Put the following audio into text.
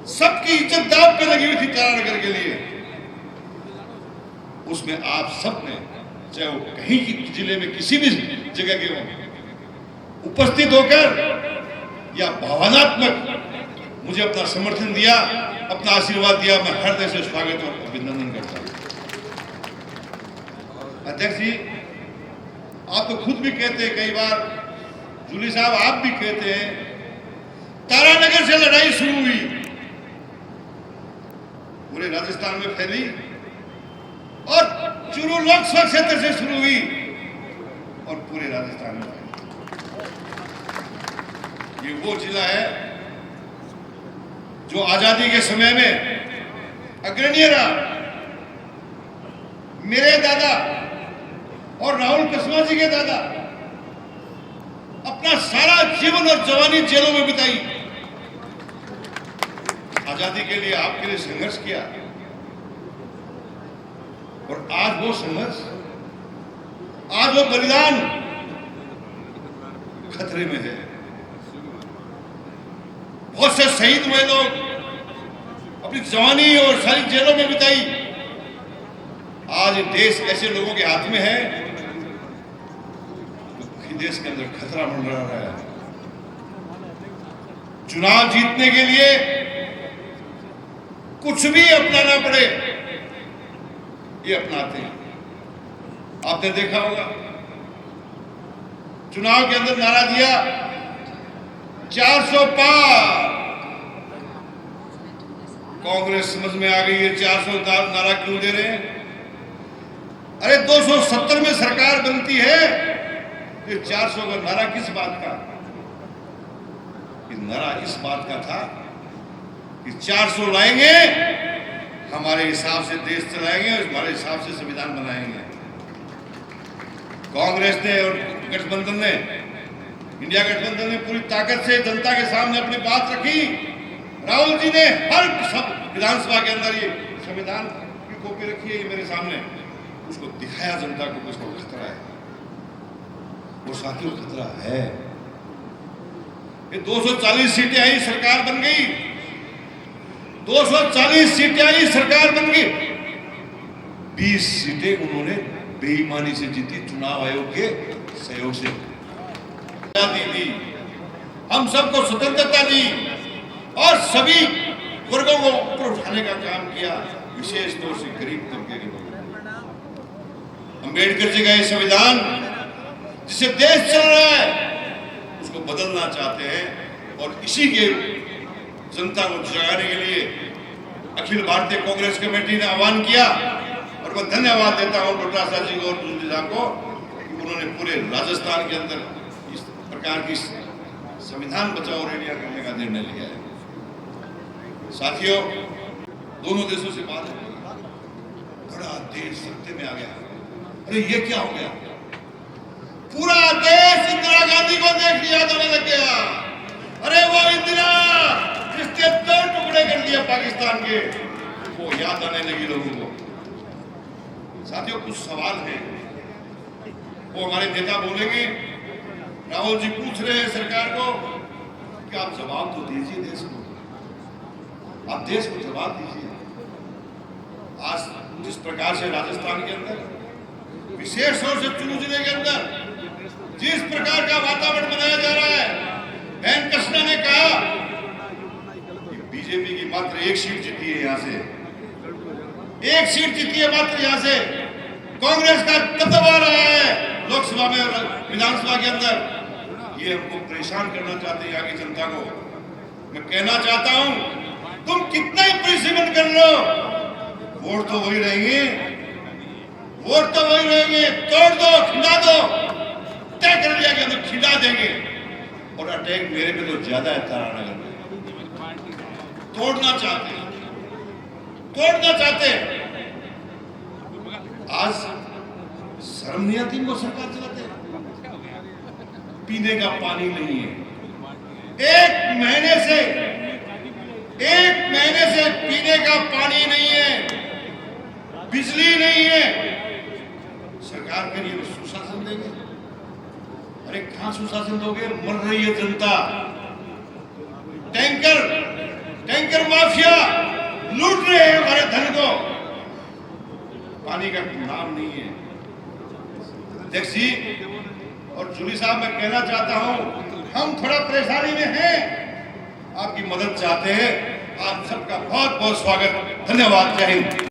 सबकी इज्जत दांव पे लगी हुई थी तारानगर के लिए, उसमें आप सब ने, चाहे वो कहीं की जिले में किसी भी जगह के हों, उपस्थित होकर या भावनात्मक मुझे अपना समर्थन दिया, अपना आशीर्वाद दिया। मैं हृदय से स्वागत और अभिनंदन करता हूं। अध्यक्ष जी, आप तो खुद भी कहते हैं, कई बार जूली साहब आप भी कहते हैं, तारानगर से लड़ाई शुरू हुई, पूरे राजस्थान में फैली और चूरू लोकसभा क्षेत्र से शुरू हुई और पूरे राजस्थान में फैली। ये वो जिला है जो आजादी के समय में अग्रणी रहा। मेरे दादा और राहुल कुशवाहा जी के दादा अपना सारा जीवन और जवानी जेलों में बिताई, आजादी के लिए आपके लिए संघर्ष किया, और आज वो संघर्ष, आज वो बलिदान खतरे में है। बहुत से शहीद हुए लोग अपनी जवानी और सारी जेलों में बिताई, आज देश ऐसे लोगों के हाथ में है, देश के अंदर खतरा मंडरा रहा है। चुनाव जीतने के लिए कुछ भी अपनाना पड़े, ये अपनाते हैं। आपने देखा होगा, चुनाव के अंदर नारा दिया 400 पार। कांग्रेस समझ में आ गई है 400 नारा क्यों दे रहे हैं। अरे 270 में सरकार बनती है, ये 400 का नारा किस बात का? ये नारा इस बात का था कि 400 लाएंगे, हमारे हिसाब से देश चलाएंगे और हमारे हिसाब से संविधान बनाएंगे। कांग्रेस ने और गठबंधन ने, इंडिया गठबंधन ने पूरी ताकत से जनता के सामने अपनी बात रखी। राहुल जी ने हर सब विधानसभा के अंदर ये संविधान की कॉपी रखी है, ये मेरे सामने, उसको दिखाया जनता को कि उसको खतरा है। वो साथियों खतरा है। ये 240 सीटें आई, सरकार बन गई, 240 सीटें आई, सरकार बन गई। 20 सीटें उन्होंने बेईमानी से जीती, चुनाव आयोग के सहयोग से दी, हम सबको स्वतंत्रता दी और सभी वर्गों को ऊपर उठाने का काम किया, विशेष तौर से गरीब तबके के लोगों। अंबेडकर जी का ये संविधान जिसे देश चल रहा है, उसको बदलना चाहते हैं, और इसी के जनता को जगाने के लिए अखिल भारतीय कांग्रेस कमेटी ने आह्वान किया। और मैं धन्यवाद देता हूं डॉक्टर आशा जी को और जूली साहब को कि उन्होंने पूरे राजस्थान के अंदर इस प्रकार की संविधान बचाओ रैलियां करने का निर्णय लिया है। साथियों, दोनों देशों से बात है, बड़ा देश सत्ते में आ गया। अरे ये क्या हो गया? पूरा देश इंदिरा गांधी को देख याद आने लग गया। अरे वो इंदिरा जिसके 2 टुकड़े कर दिए पाकिस्तान के, वो याद आने लगी लोगों को। साथियों, कुछ सवाल हैं, वो हमारे नेता बोलेंगे। राहुल जी पूछ रहे हैं सरकार को कि आप जवाब तो दीजिए देश को, आप देश को जवाब दीजिए। आज जिस प्रकार से राजस्थान के अंदर, विशेष तौर से चूरू जिले के अंदर जिस प्रकार का वातावरण बनाया जा रहा है, बहन कृष्णा ने कहा कि बीजेपी की मात्र 1 सीट जीती है, यहां से 1 सीट जीती है मात्र यहां से। कांग्रेस का दबदबा रहा है लोकसभा में और विधानसभा के अंदर। ये हमको परेशान करना चाहते हैं यहाँ की जनता को। मैं कहना चाहता हूं, तुम कितना ही परिश्रम कर लो, वोट तो वही रहेंगे, वोट तो वही रहेंगे। तोड़ दो, खिला दो, तय कर लिया कि हम खिला देंगे। और अटैक मेरे पे तो ज्यादा है तारानगर में। तोड़ना चाहते हैं, तोड़ना चाहते हैं। आज शर्म नहीं आती इनको सरकार चलाते हैं। पीने का पानी नहीं है, 1 महीने से पीने का पानी नहीं है, बिजली नहीं है। सरकार के लिए सुशासन देंगे? अरे कहां सुशासन दोगे? मर रही है जनता। टैंकर टैंकर माफिया लूट रहे हैं हमारे धन को, पानी का नाम नहीं है। अध्यक्ष जी और जूली साहब, मैं कहना चाहता हूं, हम थोड़ा परेशानी में हैं, आपकी मदद चाहते हैं। आप सबका बहुत बहुत स्वागत, धन्यवाद, जय हिंद।